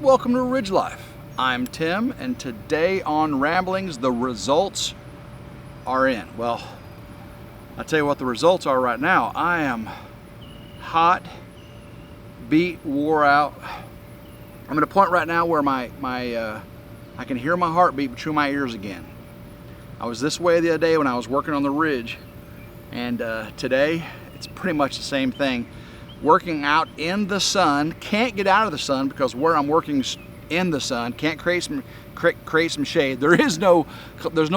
Welcome to Ridge Life. I'm Tim, and today on Ramblings, the results are in. Well, I'll tell you what the results are right now. I am hot, beat, wore out. I'm at a point right now where I can hear my heartbeat between my ears again. I was this way the other day when I was working on the ridge, and today it's pretty much the same thing. Working out in the sun, can't get out of the sun because where I'm working in the sun, can't create some shade. There's no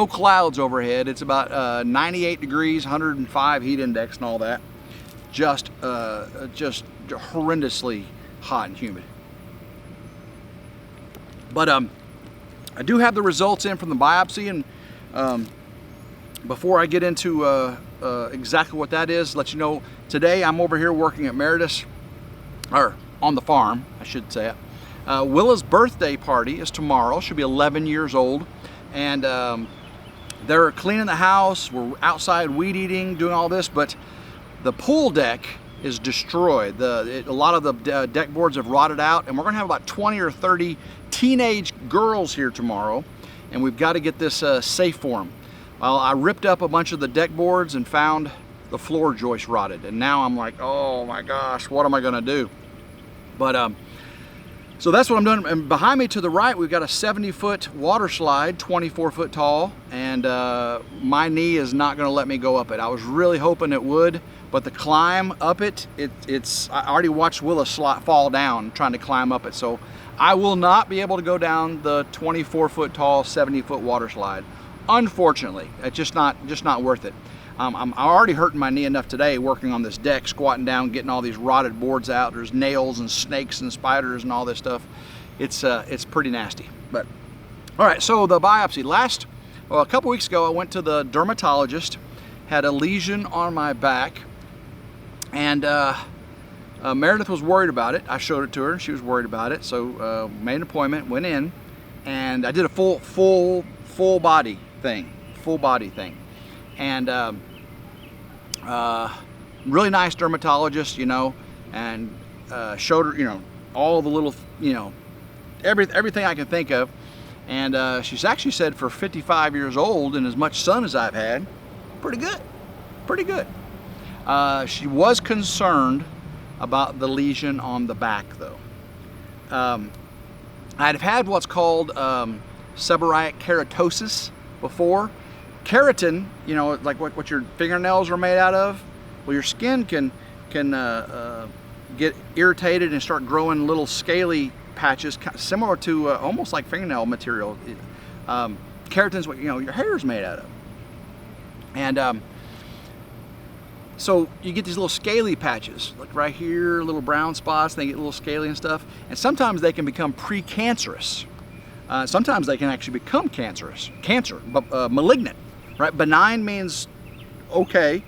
clouds overhead. It's about 98 degrees, 105 heat index and all that. Just horrendously hot and humid. But I do have the results in from the biopsy, and before I get into exactly what that is, let you know, today I'm over here working at Meredith's, or on the farm, I should say it. Willa's birthday party is tomorrow. She'll be 11 years old, and they're cleaning the house. We're outside weed eating, doing all this, but the pool deck is destroyed. A lot of the deck boards have rotted out, and we're gonna have about 20 or 30 teenage girls here tomorrow, and we've got to get this safe for them. Well, I ripped up a bunch of the deck boards and found the floor joist rotted, and now I'm like, oh my gosh, what am I gonna do? But so that's what I'm doing. And behind me to the right, we've got a 70-foot water slide, 24 foot tall, and my knee is not gonna let me go up it. I was really hoping it would, but the climb up I already watched Willa fall down trying to climb up it, so I will not be able to go down the 24 foot tall, 70-foot water slide. Unfortunately, it's just not worth it. I'm already hurting my knee enough today working on this deck, squatting down, getting all these rotted boards out. There's nails and snakes and spiders and all this stuff. It's pretty nasty. But all right, so the biopsy. A couple weeks ago, I went to the dermatologist, had a lesion on my back, and Meredith was worried about it. I showed it to her, and she was worried about it. So made an appointment, went in, and I did a full body thing, and really nice dermatologist, and showed her, all the little, everything I can think of, and she's actually said for 55 years old and as much sun as I've had, pretty good. She was concerned about the lesion on the back though. I'd had what's called seborrheic keratosis before. Keratin, like what your fingernails are made out of. Well, your skin can get irritated and start growing little scaly patches, similar to almost like fingernail material. Keratin's what your hair is made out of, and so you get these little scaly patches, like right here, little brown spots. They get a little scaly and stuff, and sometimes they can become precancerous. Sometimes they can actually become cancer, but malignant, right? Benign means okay,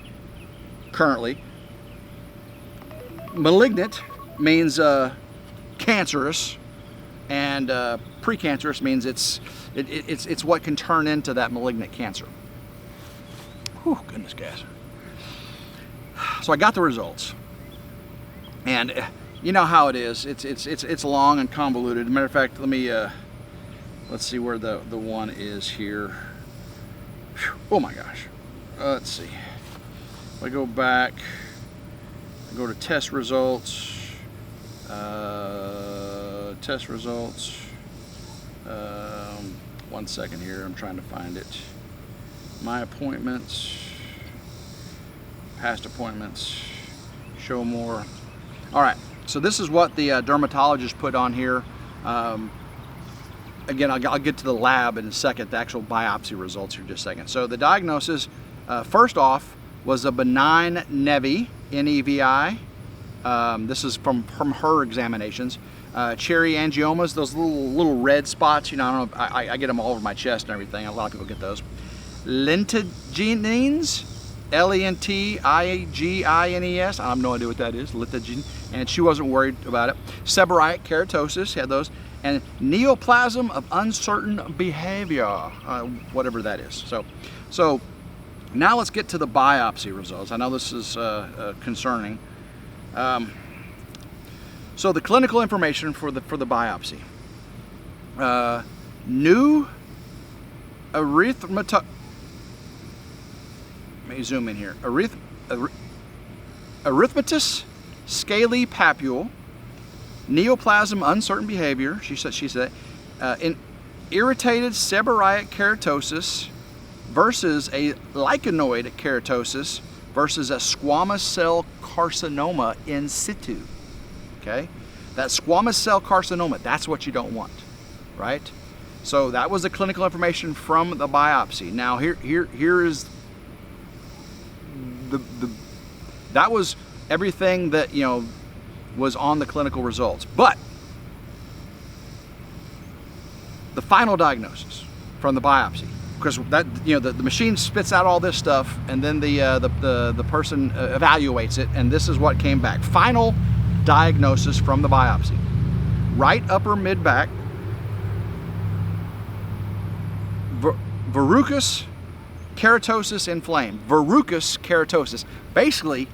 currently. Malignant means cancerous, and precancerous means it's what can turn into that malignant cancer. Whew, goodness gas. So I got the results, and you know how it is. It's long and convoluted. Matter of fact, let me. Let's see where the one is here. Whew, oh my gosh. Let's see. If I go back, I go to test results. Test results. 1 second here. I'm trying to find it. My appointments. Past appointments. Show more. All right. So this is what the dermatologist put on here. Again, I'll get to the lab in a second, the actual biopsy results here in just a second. So the diagnosis, first off, was a benign NEVI, N-E-V-I. This is from her examinations. Cherry angiomas, those little red spots, I don't know, I get them all over my chest and everything. A lot of people get those. Lentiginines, L-E-N-T-I-G-I-N-E-S. I have no idea what that is, lentiginine. And she wasn't worried about it. Seborrheic keratosis, had those. And neoplasm of uncertain behavior, whatever that is. So now let's get to the biopsy results. I know this is concerning. So the clinical information for the biopsy. New erythematous. Let me zoom in here. Erythematous scaly papule, neoplasm uncertain behavior. She said, in irritated seborrheic keratosis versus a lichenoid keratosis versus a squamous cell carcinoma in situ. Okay, that squamous cell carcinoma, that's what you don't want, right? So that was the clinical information from the biopsy. Now here is that was everything that, you know, was on the clinical results. But the final diagnosis from the biopsy, because that, you know, the machine spits out all this stuff, and then the person evaluates it, and this is what came back. Final diagnosis from the biopsy: right upper mid back, verrucous keratosis inflamed. Verrucous keratosis. Basically,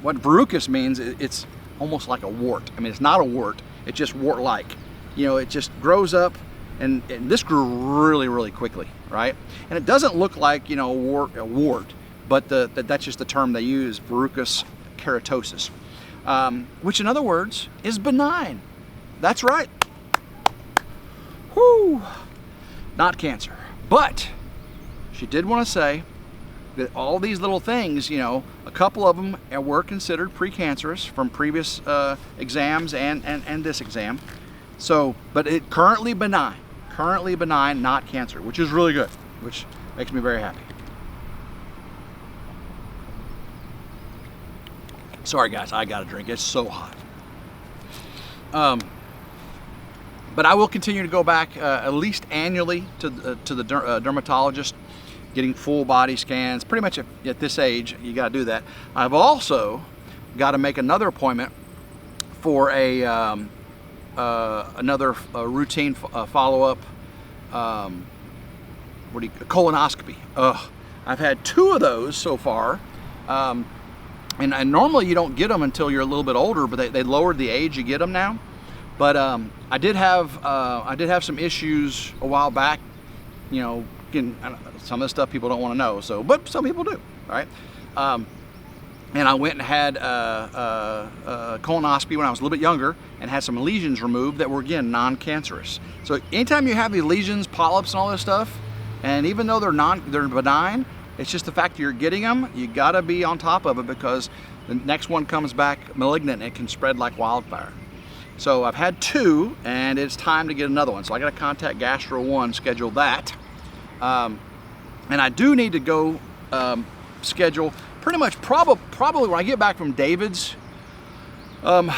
what verrucous means, it's almost like a wart. I mean, it's not a wart, it's just wart-like. You know, it just grows up, and this grew really, really quickly, right? And it doesn't look like, you know, a wart, but that's just the term they use, verrucous keratosis, which in other words is benign. That's right. Whoo! Not cancer. But she did want to say that all these little things, you know, a couple of them were considered precancerous from previous exams and this exam. So, but it currently benign, not cancer, which is really good, which makes me very happy. Sorry guys, I got a drink. It's so hot. But I will continue to go back at least annually to the dermatologist, getting full body scans. Pretty much at this age, you got to do that. I've also got to make another appointment for another routine follow-up. Colonoscopy. I've had 2 of those so far, and normally you don't get them until you're a little bit older, but they lowered the age you get them now. But I did have some issues a while back, you know, some of the stuff people don't want to know. So, but some people do, right? And I went and had a colonoscopy when I was a little bit younger, and had some lesions removed that were, again, non-cancerous. So anytime you have these lesions, polyps, and all this stuff, and even though they're benign, it's just the fact that you're getting them. You got to be on top of it, because the next one comes back malignant and it can spread like wildfire. So I've had 2, and it's time to get another one. So I got to contact Gastro One, schedule that. And I do need to go schedule pretty much probably when I get back from David's, and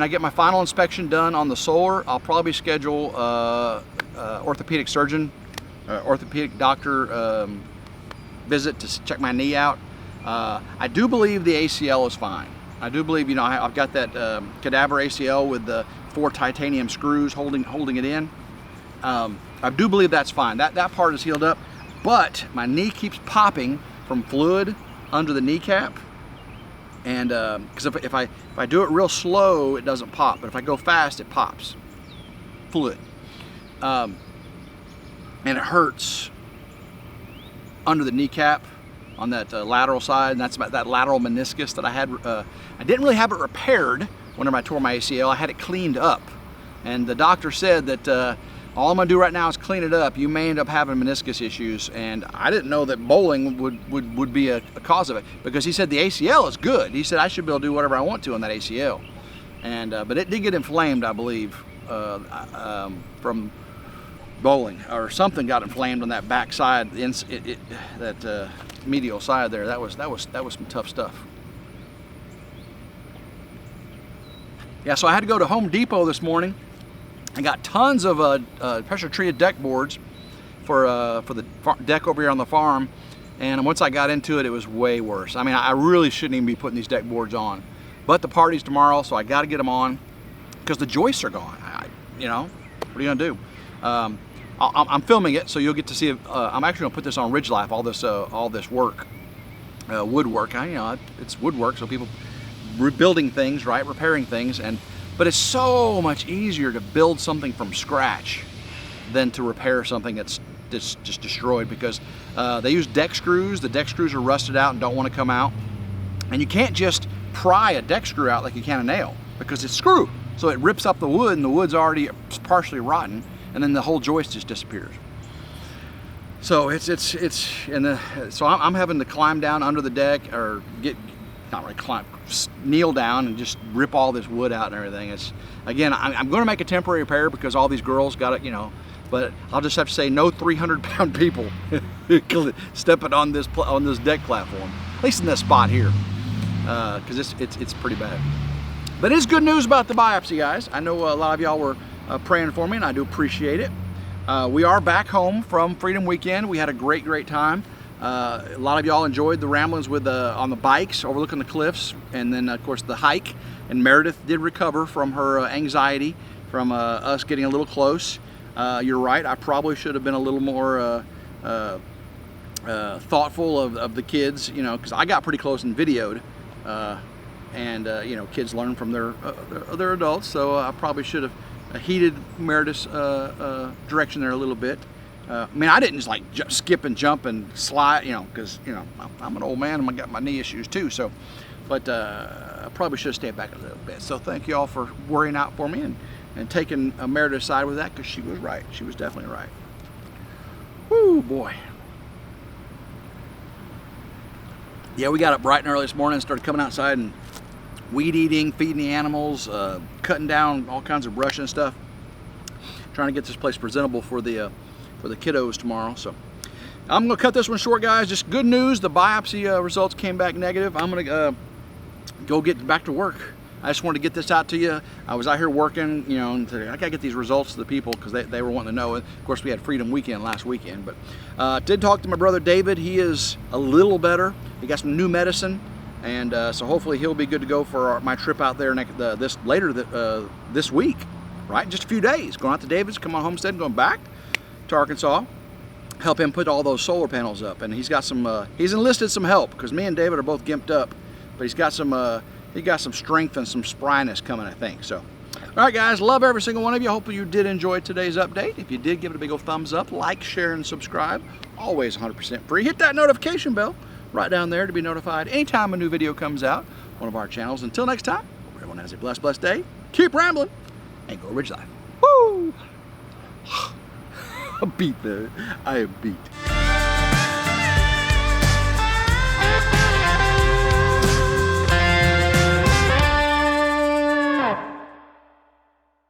I get my final inspection done on the solar, I'll probably schedule orthopedic surgeon, orthopedic doctor visit to check my knee out. I do believe the ACL is fine. I do believe, you know, I've got that cadaver ACL with the 4 titanium screws holding it in. I do believe that's fine. That part is healed up, but my knee keeps popping from fluid under the kneecap. And because if I do it real slow, it doesn't pop, but if I go fast, it pops. Fluid. And it hurts under the kneecap on that lateral side, and that's about that lateral meniscus that I had. I didn't really have it repaired whenever I tore my ACL. I had it cleaned up, and the doctor said that all I'm gonna do right now is clean it up. You may end up having meniscus issues, and I didn't know that bowling would be a cause of it, because he said the ACL is good. He said I should be able to do whatever I want to on that ACL, and but it did get inflamed, I believe, from bowling, or something got inflamed on that back side, that medial side there. That was some tough stuff. Yeah, so I had to go to Home Depot this morning. I got tons of pressure treated deck boards for the deck over here on the farm, and once I got into it, it was way worse. I mean, I really shouldn't even be putting these deck boards on, but the party's tomorrow, so I got to get them on because the joists are gone. You know, what are you gonna do? I'm filming it, so you'll get to see it. I'm actually gonna put this on RidgeLife, all this work, woodwork. You know, it's woodwork, so people rebuilding things, right, repairing things, and But it's so much easier to build something from scratch than to repair something that's just destroyed, because they use deck screws. The deck screws are rusted out and don't want to come out. And you can't just pry a deck screw out like you can a nail, because it's screw. So it rips up the wood, and the wood's already partially rotten, and then the whole joist just disappears. So so I'm having to climb down under the deck, or not really climb, kneel down and just rip all this wood out and everything. It's, again, I'm going to make a temporary repair because all these girls got it, you know, but I'll just have to say no 300-pound people stepping on this deck platform, at least in this spot here, because it's pretty bad. But it's good news about the biopsy, guys. I know a lot of y'all were praying for me, and I do appreciate it. We are back home from Freedom Weekend. We had a great time. A lot of y'all enjoyed the ramblings with on the bikes overlooking the cliffs, and then of course the hike. And Meredith did recover from her anxiety from us getting a little close. You're right, I probably should have been a little more thoughtful of the kids, you know, because I got pretty close and videoed, and you know, kids learn from their adults, so I probably should have heeded Meredith's direction there a little bit. I mean, I didn't just like skip and jump and slide, you know, because, you know, I'm an old man and I got my knee issues too. So, but I probably should have stayed back a little bit. So thank you all for worrying out for me and taking Meredith's side with that, because she was right. She was definitely right. Woo, boy. Yeah, we got up bright and early this morning and started coming outside and weed eating, feeding the animals, cutting down all kinds of brush and stuff, trying to get this place presentable for the kiddos tomorrow. So I'm gonna cut this one short, guys. Just good news, the biopsy results came back negative. I'm gonna go get back to work. I just wanted to get this out to you. I was out here working, you know, and I gotta get these results to the people because they were wanting to know. Of course, we had Freedom Weekend last weekend, but did talk to my brother David. He is a little better. He got some new medicine, and so hopefully he'll be good to go for my trip out there this week, right? Just a few days. Going out to David's, come on Homestead, and going back to Arkansas, help him put all those solar panels up. And he's got some he's enlisted some help, because me and David are both gimped up, but he's got some strength and some spryness coming, I think. So all right, guys, love every single one of you. Hope you did enjoy today's update. If you did, give it a big old thumbs up, like, share, and subscribe. Always 100% free. Hit that notification bell right down there to be notified anytime a new video comes out, one of our channels. Until next time, hope everyone has a blessed day. Keep rambling and go Ridge Life. Woo! I am beat.